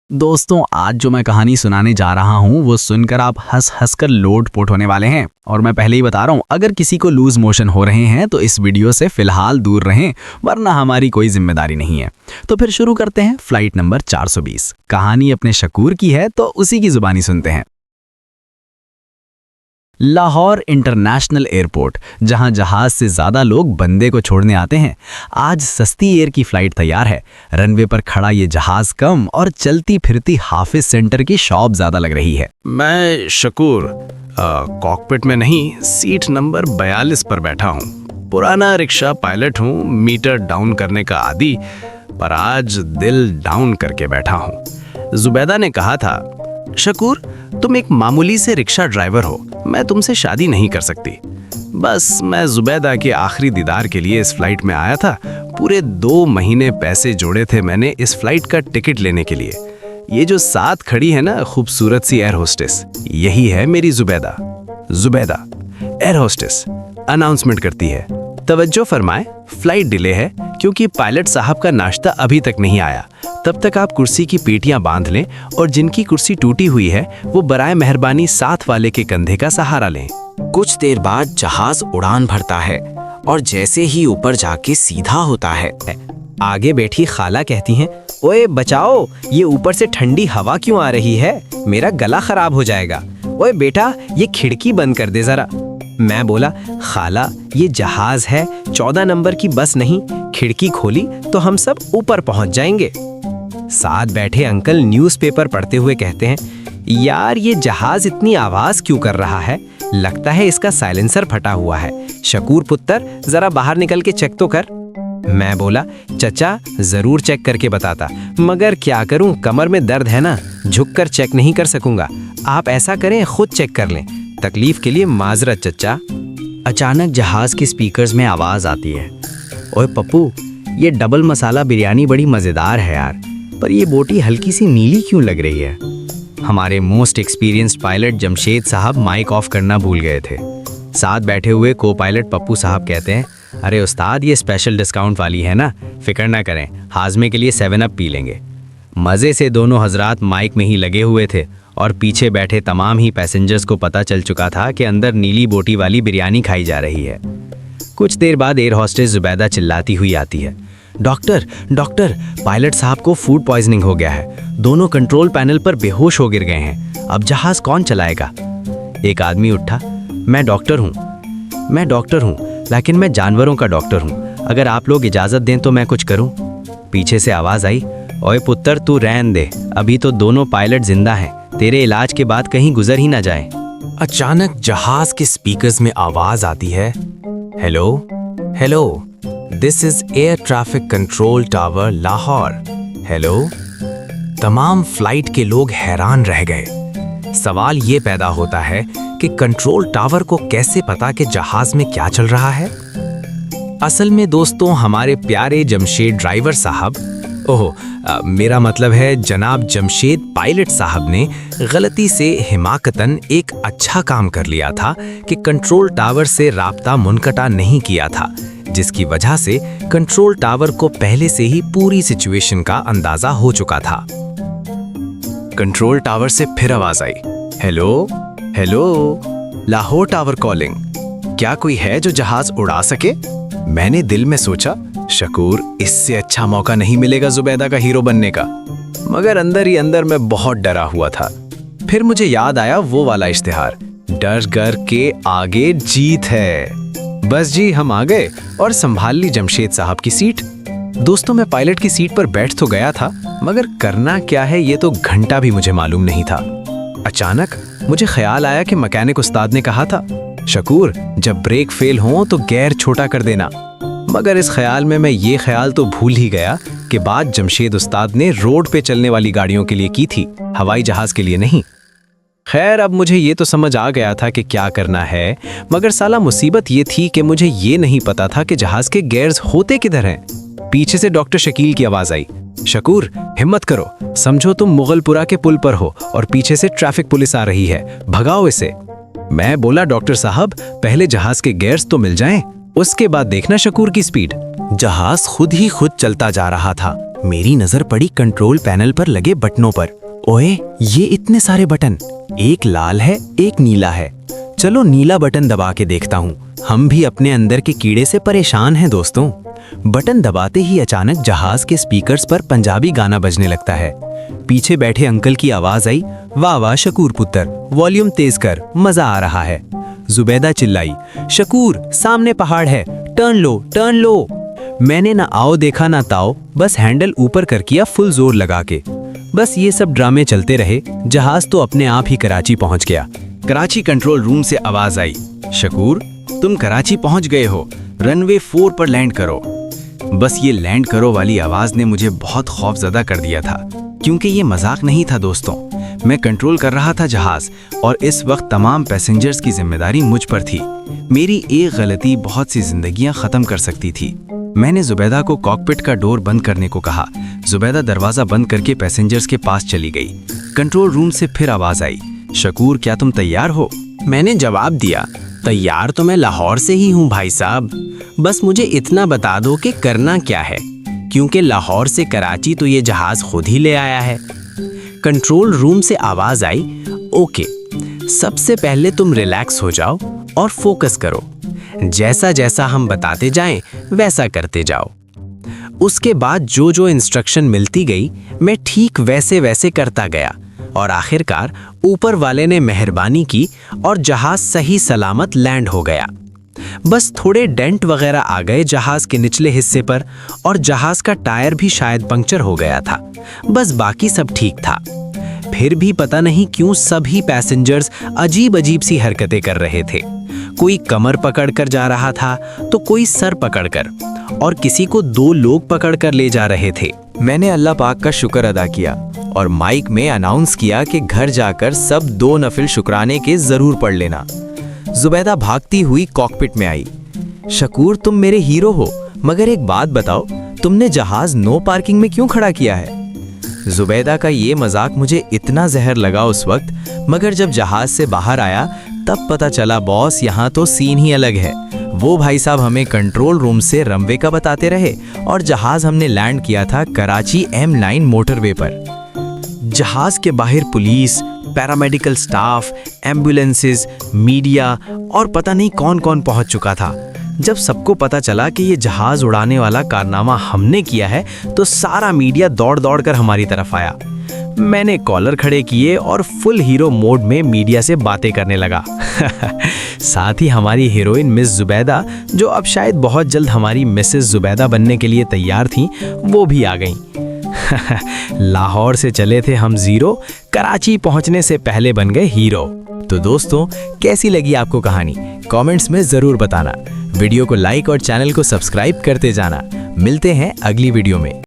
दोस्तों, आज जो मैं कहानी सुनाने जा रहा हूँ वो सुनकर आप हंस हंस कर लोटपोट होने वाले हैं। और मैं पहले ही बता रहा हूँ, अगर किसी को लूज मोशन हो रहे हैं तो इस वीडियो से फिलहाल दूर रहें, वरना हमारी कोई जिम्मेदारी नहीं है। तो फिर शुरू करते हैं। Flight number 420। कहानी अपने शकूर की है तो उसी की जुबानी सुनते हैं। लाहौर इंटरनेशनल एयरपोर्ट, जहां जहाज से ज्यादा लोग बंदे को छोड़ने आते हैं। आज सस्ती एयर की फ्लाइट तैयार है। रनवे पर खड़ा ये जहाज कम और चलती फिरती हाफिज सेंटर की शॉप ज्यादा लग रही है। मैं शकूर कॉकपिट में नहीं, सीट नंबर 42 पर बैठा हूँ। पुराना रिक्शा पायलट हूँ, मीटर डाउन करने का आदी, पर आज दिल डाउन करके बैठा हूँ। जुबैदा ने कहा था, शकूर तुम एक मामूली से रिक्शा ड्राइवर हो, मैं तुमसे शादी नहीं कर सकती। बस मैं जुबैदा के आखिरी दीदार के लिए इस फ्लाइट में आया था। पूरे 2 महीने पैसे जोड़े थे मैंने इस फ्लाइट का टिकट लेने के लिए। ये जो साथ खड़ी है ना खूबसूरत सी एयर होस्टेस, यही है मेरी Zubaida. Zubaida air hostess announcement करती है, तवज्जो फरमाएं, फ्लाइट डिले है क्योंकि पायलट साहब का नाश्ता अभी तक नहीं आया। तब तक आप कुर्सी की पेटियां बांध लें और जिनकी कुर्सी टूटी हुई है वो बराए मेहरबानी साथ वाले के कंधे का सहारा लें। कुछ देर बाद जहाज उड़ान भरता है और जैसे ही ऊपर जाके सीधा होता है, आगे बैठी खाला कहती हैं, ओए बचाओ, ये ऊपर से ठंडी हवा क्यों आ रही है, मेरा गला खराब हो जाएगा। ओए बेटा, ये खिड़की बंद कर दे जरा। मैं बोला, खाला ये जहाज है, 14 नंबर की बस नहीं, खिड़की खोली तो हम सब ऊपर पहुंच जाएंगे। साथ बैठे अंकल न्यूज़पेपर पढ़ते हुए कहते हैं, यार ये जहाज इतनी आवाज क्यों कर रहा है, लगता है इसका साइलेंसर फटा हुआ है। शकूर पुत्र, जरा बाहर निकल के चेक तो कर। मैं बोला, चचा जरूर चेक करके बताता, मगर क्या करूं, कमर में दर्द है ना, झुककर चेक नहीं कर सकूंगा। आप ऐसा करें, खुद चेक कर लें। तकलीफ के लिए माजरत चचा। अचानक जहाज के स्पीकर्स में आवाज आती है, ओए पप्पू, ये डबल मसाला बिरयानी बड़ी मजेदार है यार, पर ये बोटी हल्की सी नीली क्यों लग रही है। हमारे मोस्ट एक्सपीरियंस्ड पायलट जमशेद साहब माइक ऑफ करना भूल गए थे। साथ बैठे हुए को पायलट पप्पू साहब कहते हैं, अरे उस्ताद ये स्पेशल डिस्काउंट वाली है ना, फिक्र ना करें, हाजमे के लिए 7 अप पी लेंगे। मज़े से दोनों हजरात माइक में ही लगे हुए थे और पीछे बैठे तमाम ही पैसेंजर्स को पता चल चुका था कि अंदर नीली बोटी वाली बिरयानी खाई जा रही है। कुछ देर बाद एयर हॉस्टेस जुबैदा चिल्लाती हुई आती है, डॉक्टर डॉक्टर, पायलट साहब को फूड पॉइजनिंग हो गया है, दोनों कंट्रोल पैनल पर बेहोश हो गिर गए हैं, अब जहाज कौन चलाएगा। एक आदमी उठा, मैं डॉक्टर हूँ, लेकिन मैं जानवरों का डॉक्टर हूँ, अगर आप लोग इजाज़त दें तो मैं कुछ करूँ। पीछे से आवाज़ आई, ओए पुत्र तू रहन दे, अभी तो दोनों पायलट जिंदा हैं, तेरे इलाज के बाद कहीं गुजर ही ना जाए। अचानक जहाज के स्पीकर्स में आवाज आती है, hello hello, this is air traffic control tower Lahore. Hello. तमाम फ्लाइट के लोग हैरान रह गए। सवाल ये पैदा होता है कि कंट्रोल टावर को कैसे पता कि जहाज में क्या चल रहा है। असल में दोस्तों, हमारे प्यारे जमशेद ड्राइवर साहब, मेरा मतलब है जनाब जमशेद पायलट साहब ने गलती से हिमाकतन एक अच्छा काम कर लिया था कि कंट्रोल टावर से राब्ता मुनकता नहीं किया था, जिसकी वजह से कंट्रोल टावर को पहले से ही पूरी सिचुएशन का अंदाजा हो चुका था। कंट्रोल टावर से फिर आवाज आई, hello hello, Lahore tower calling, क्या कोई है जो जहाज उड़ा सके। मैंने दिल में सोचा, शकूर इससे अच्छा मौका नहीं मिलेगा जुबैदा का हीरो बनने का, मगर अंदर ही अंदर मैं बहुत डरा हुआ था। फिर मुझे याद आया वो वाला इश्तिहार, डर कर के आगे जीत है। बस जी, हम आ गए और संभाल ली जमशेद साहब की सीट। दोस्तों, मैं पायलट की सीट पर बैठ तो गया था, मगर करना क्या है ये तो घंटा भी मुझे मालूम नहीं था। अचानक मुझे ख्याल आया कि मैकेनिक उस्ताद ने कहा था, शकूर जब ब्रेक फेल हो तो गियर छोटा कर देना, मगर इस ख्याल में मैं ये ख्याल तो भूल ही गया कि बात जमशेद उस्ताद ने रोड पे चलने वाली गाड़ियों के लिए की थी, हवाई जहाज के लिए नहीं। खैर, अब मुझे ये तो समझ आ गया था कि क्या करना है, मगर साला मुसीबत ये थी कि मुझे ये नहीं पता था कि जहाज के गियर्स होते किधर हैं। पीछे से डॉक्टर शकील की आवाज आई, शकूर हिम्मत करो, समझो तुम मुगलपुरा के पुल पर हो और पीछे से ट्रैफिक पुलिस आ रही है, भगाओ इसे। मैं बोला, डॉक्टर साहब पहले जहाज के गियर्स तो मिल जाएं, उसके बाद देखना शकूर की स्पीड। जहाज खुद ही खुद चलता जा रहा था। मेरी नजर पड़ी कंट्रोल पैनल पर लगे बटनों पर। ओए, ये इतने सारे बटन, एक लाल है एक नीला है। चलो नीला बटन दबा के देखता हूँ। हम भी अपने अंदर के कीड़े से परेशान हैं दोस्तों। बटन दबाते ही अचानक जहाज के स्पीकर्स पर पंजाबी गाना बजने लगता है। पीछे बैठे अंकल की आवाज आई, वाह वाह शकूर पुत्र, वॉल्यूम तेज कर, मजा आ रहा है। जुबैदा चिल्लाई, शकूर सामने पहाड़ है, टर्न लो टर्न लो। मैंने ना आओ देखा ना ताओ, बस हैंडल ऊपर कर किया फुल जोर लगा के। बस ये सब ड्रामे चलते रहे। जहाज तो अपने आप ही कराची पहुंच गया। कराची कंट्रोल रूम से आवाज आई, शकूर तुम कराची पहुंच गए हो, रनवे 4 पर लैंड करो। बस ये लैंड करो वाली आवाज ने मुझे बहुत खौफजदा कर दिया था, क्योंकि ये मजाक नहीं था दोस्तों। मैं कंट्रोल कर रहा था जहाज और इस वक्त तमाम पैसेंजर्स की जिम्मेदारी मुझ पर थी। मेरी एक गलती बहुत सी जिंदगियां खत्म कर सकती थी। मैंने जुबैदा को कॉकपिट का डोर बंद करने को कहा। जुबैदा दरवाजा बंद करके पैसेंजर्स के पास चली गई। कंट्रोल रूम से फिर आवाज आई, शकूर क्या तुम तैयार हो? मैंने जवाब दिया, तैयार तो मैं लाहौर से ही हूँ भाई साहब, बस मुझे इतना बता दो कि करना क्या है, क्योंकि लाहौर से कराची तो ये जहाज खुद ही ले आया है। कंट्रोल रूम से आवाज आई, ओके, सबसे पहले तुम रिलैक्स हो जाओ और फोकस करो। जैसा जैसा हम बताते जाएं वैसा करते जाओ। उसके बाद जो जो इंस्ट्रक्शन मिलती गई मैं ठीक वैसे वैसे करता गया और आखिरकार ऊपर वाले ने मेहरबानी की और जहाज सही सलामत लैंड हो गया। बस थोड़े डेंट वगैरह आ गए जहाज के निचले हिस्से पर और जहाज का टायर भी शायद पंक्चर हो गया था। बस बाकी सब ठीक था। फिर भी पता नहीं क्यों सभी पैसेंजर्स अजीब अजीब सी हरकतें कर रहे थे। कोई कमर पकड़कर जा रहा था तो कोई सर पकड़कर, और किसी को 2 लोग पकड़कर ले जा रहे थे। मैंने अल्लाह पाक का शुक्र अदा किया और माइक में अनाउंस किया कि घर जाकर सब 2 नफिल शुक्राने के जरूर पढ़ लेना। जुबैदा भागती हुई कॉकपिट में आई। शकूर तुम मेरे हीरो हो, मगर एक बात बताओ, तुमने जहाज नो पार्किंग में क्यों खड़ा किया है? जुबैदा का ये मजाक मुझे इतना जहर लगा उस वक्त, मगर जब जहाज से बाहर आया तब पता चला बॉस यहाँ तो सीन ही अलग है। वो भाई साहब हमें कंट्रोल रूम से रनवे का बताते रहे और जहाज हमने लैंड किया था कराची M9 मोटरवे पर। जहाज के बाहर police, paramedical staff, ambulances, media और पता नहीं कौन कौन पहुंच चुका था। जब सबको पता चला कि ये जहाज उड़ाने वाला कारनामा हमने किया है तो सारा मीडिया दौड़ दौड़ कर हमारी तरफ आया। मैंने कॉलर खड़े किए और फुल हीरो मोड में मीडिया से बातें करने लगा। साथ ही हमारी हीरोइन मिस जुबैदा, जो अब शायद बहुत जल्द हमारी मिसेस जुबैदा बनने के लिए तैयार थीं, वो भी आ गईं। लाहौर से चले थे हम जीरो, कराची पहुंचने से पहले बन गए हीरो। तो दोस्तों, कैसी लगी आपको कहानी? कमेंट्स में जरूर बताना। वीडियो को लाइक और चैनल को सब्सक्राइब करते जाना। मिलते हैं अगली वीडियो में।